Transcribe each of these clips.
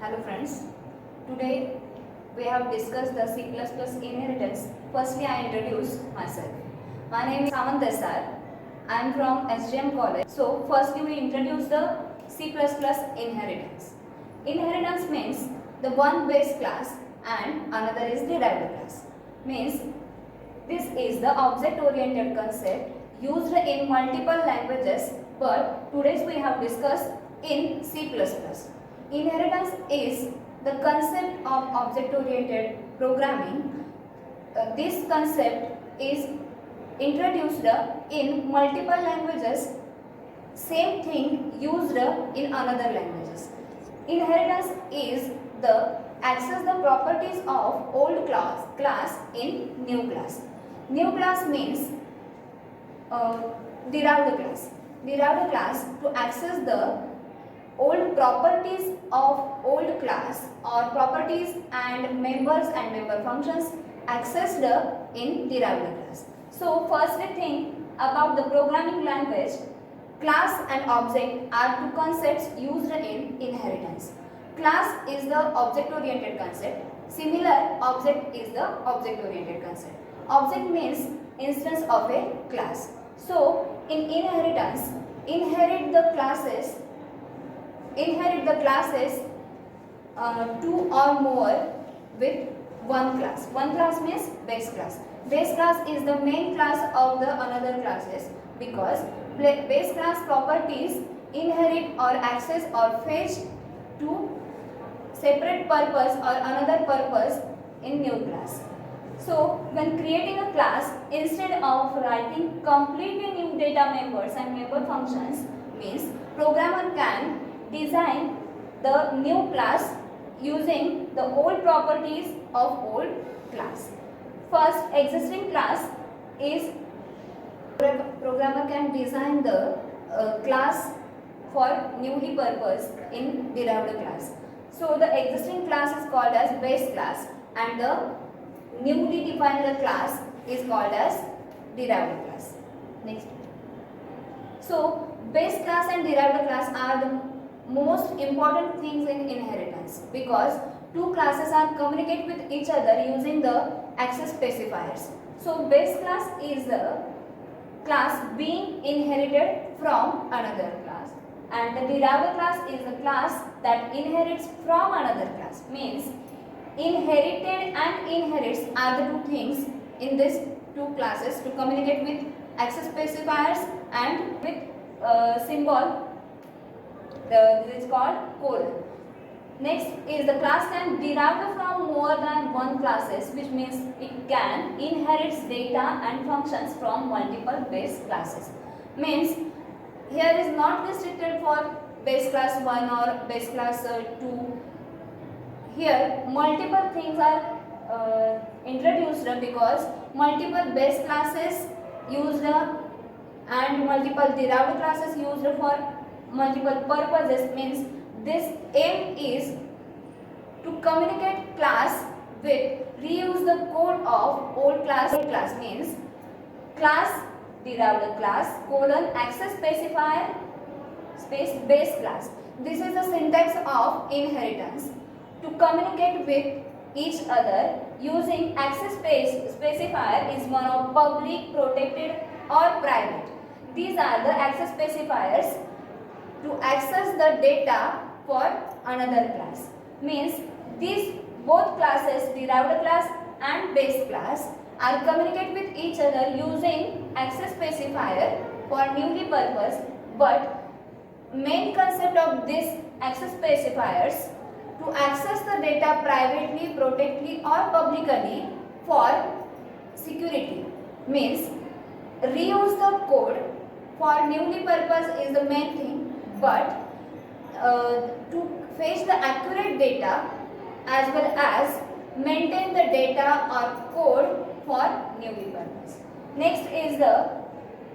Hello friends, today we have discussed the C++ inheritance. Firstly, I introduce myself. My name is Samant Desai. I am from SGM College. So, firstly we introduce the C++ inheritance. Inheritance means the one base class and another is derived class. Means this is the object-oriented concept used in multiple languages, but today we have discussed in C++. Inheritance is the concept of object-oriented programming. This concept is introduced in multiple languages, same thing used in another languages. Inheritance is the access the properties of old class in new class. New class means derived class. Derived class to access the old properties of old class or properties and member functions accessed in derived class. So firstly think about the programming language. Class and object are two concepts used in inheritance. Class is the object oriented concept. Similar, object is the object oriented concept. Object means instance of a class. So in inheritance, inherit the classes two or more with one class. One class means base class. Base class is the main class of the another classes because base class properties inherit or access or fetch to separate purpose or another purpose in new class. So when creating a class, instead of writing completely new data members and member functions, means programmer can design the new class using the old properties of old class. First, existing class is programmer can design the class for newly purpose in derived class. So the existing class is called as base class and the newly defined class is called as derived class. Next. So base class and derived class are the most important things in inheritance because two classes are communicate with each other using the access specifiers. So base class is the class being inherited from another class and the derived class is the class that inherits from another class. Means inherited and inherits are the two things in these two classes to communicate with access specifiers and with symbol. This is called colon. Next is the class can derive from more than one classes, which means it can inherits data and functions from multiple base classes. Means here is not restricted for base class 1 or base class 2. Here multiple things are introduced because multiple base classes used and multiple derived classes used for multiple purposes. Means this aim is to communicate class with reuse the code of old class. Old class means class derived class colon access specifier space base class. This is the syntax of inheritance to communicate with each other using access specifier is one of public, protected or private. These are the access specifiers to access the data for another class. Means these both classes, derived class and base class, are communicate with each other using access specifier for newly purpose, but main concept of this access specifiers to access the data privately, protectedly or publicly for security. Means reuse the code for newly purpose is the main thing, but to fetch the accurate data as well as maintain the data or code for newly purpose. Next is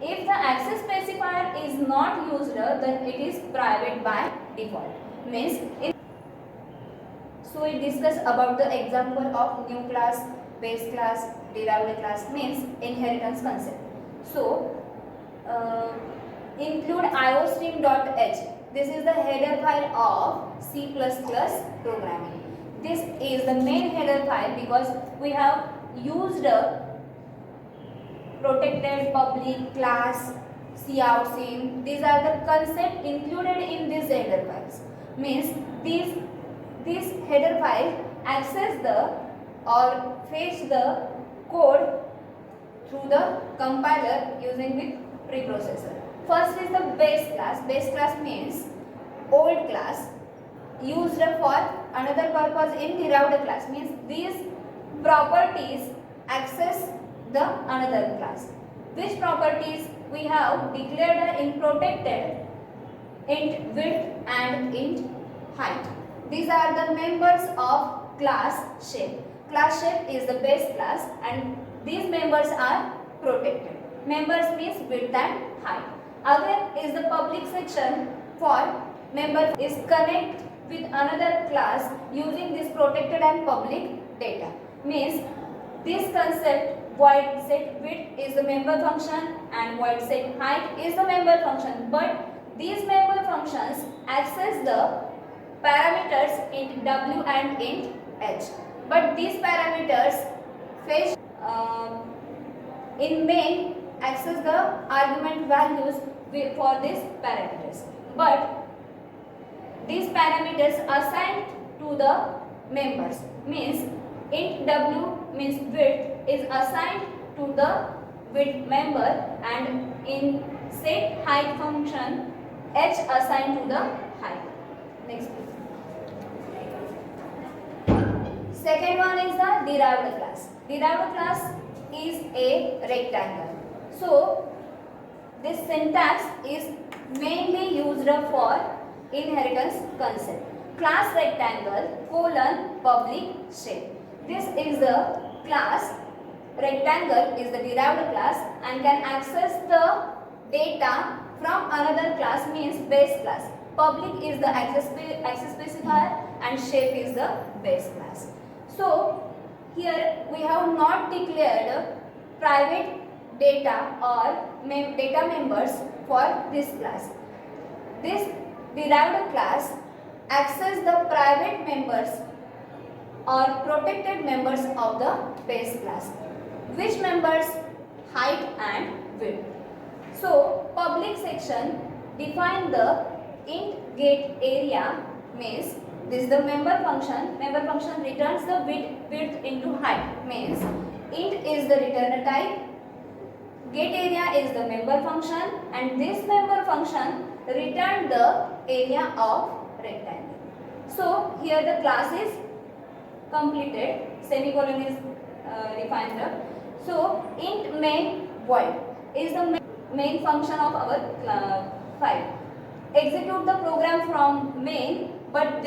if the access specifier is not used, then it is private by default. Means so we discuss about the example of new class, base class, derived class means inheritance concept. So include iostream.h. this is the header file of C++ programming. This is the main header file because we have used a protected, public, class, cout, sim. These are the concepts included in these header files. Means these header files access the or fetch the code through the compiler using with preprocessor. First is the base class. Base class means old class used for another purpose in derived class. Means these properties access the another class. Which properties we have declared in protected? Int width and int height. These are the members of class shape. Class shape is the base class and these members are protected. Members means width and height. Again is the public section for member is connect with another class using this protected and public data. Means this concept void set width is the member function and void set height is the member function, but these member functions access the parameters int w and int h, but these parameters fetch in main access the argument values for these parameters, but these parameters assigned to the members. Means int w means width is assigned to the width member and in set height function h assigned to the height. Next please. Second one is the derived class. Derived class is a rectangle. So this syntax is mainly used for inheritance concept. Class rectangle colon public shape. This is the class. Rectangle is the derived class and can access the data from another class, means base class. Public is the access specifier and shape is the base class. So here we have not declared private data or data members for this class. This derived class access the private members or protected members of the base class. Which members? Height and width. So public section define the int get area, means this is the member function. Member function returns the width into height, means int is the return type, get area is the member function and this member function return the area of rectangle. So here the class is completed, semicolon is defined. So int main void is the main function of our file. Execute the program from main, but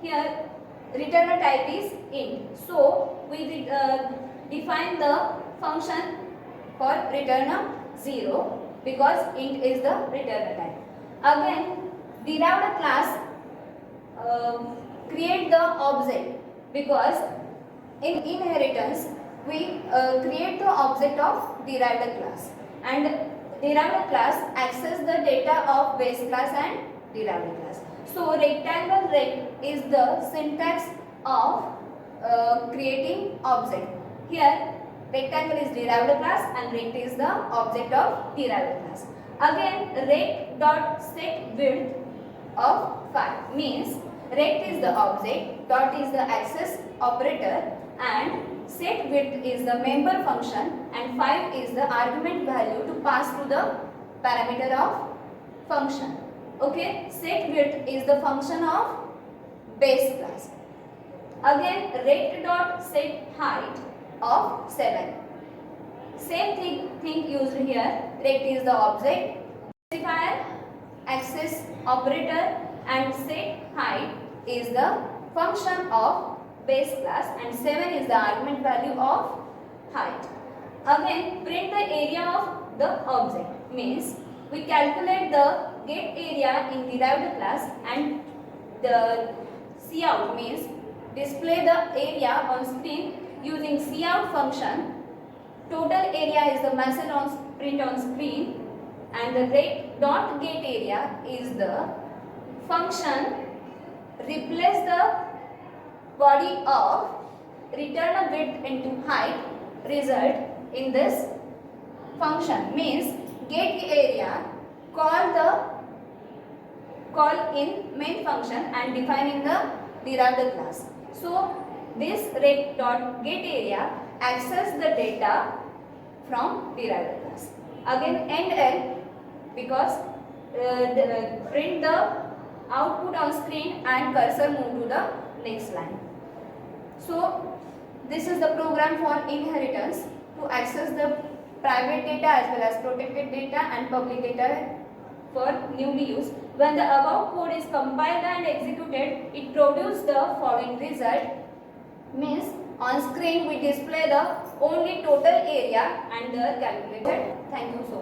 here return type is int. So we define the function for return 0 because int is the return type. Again, derived class create the object because in inheritance we create the object of derived class and derived class access the data of base class and derived class. So rectangle rect is the syntax of creating object. Here rectangle is derived class and rect is the object of derived class. Again rect dot set width of 5 means rect is the object, dot is the access operator and set width is the member function and 5 is the argument value to pass to the parameter of function. Okay, set width is the function of base class. Again rect dot set height of 7. Same thing used here. Rect is the object, specifier, access operator and set height is the function of base class and 7 is the argument value of height. Again print the area of the object, means we calculate the get area in derived class and the cout means display the area on screen using cout function. Total area is the message on print on screen and the rect dot get area is the function replace the body of return a width into height result in this function means get area call in main function and define in the derived class. So this rect dot get area access the data from derived class. Again end L because print the output on screen and cursor move to the next line. So this is the program for inheritance to access the private data as well as protected data and public data for newly used. When the above code is compiled and executed, it produces the following result. Means on screen we display the only total area and the calculated. Thank you so much.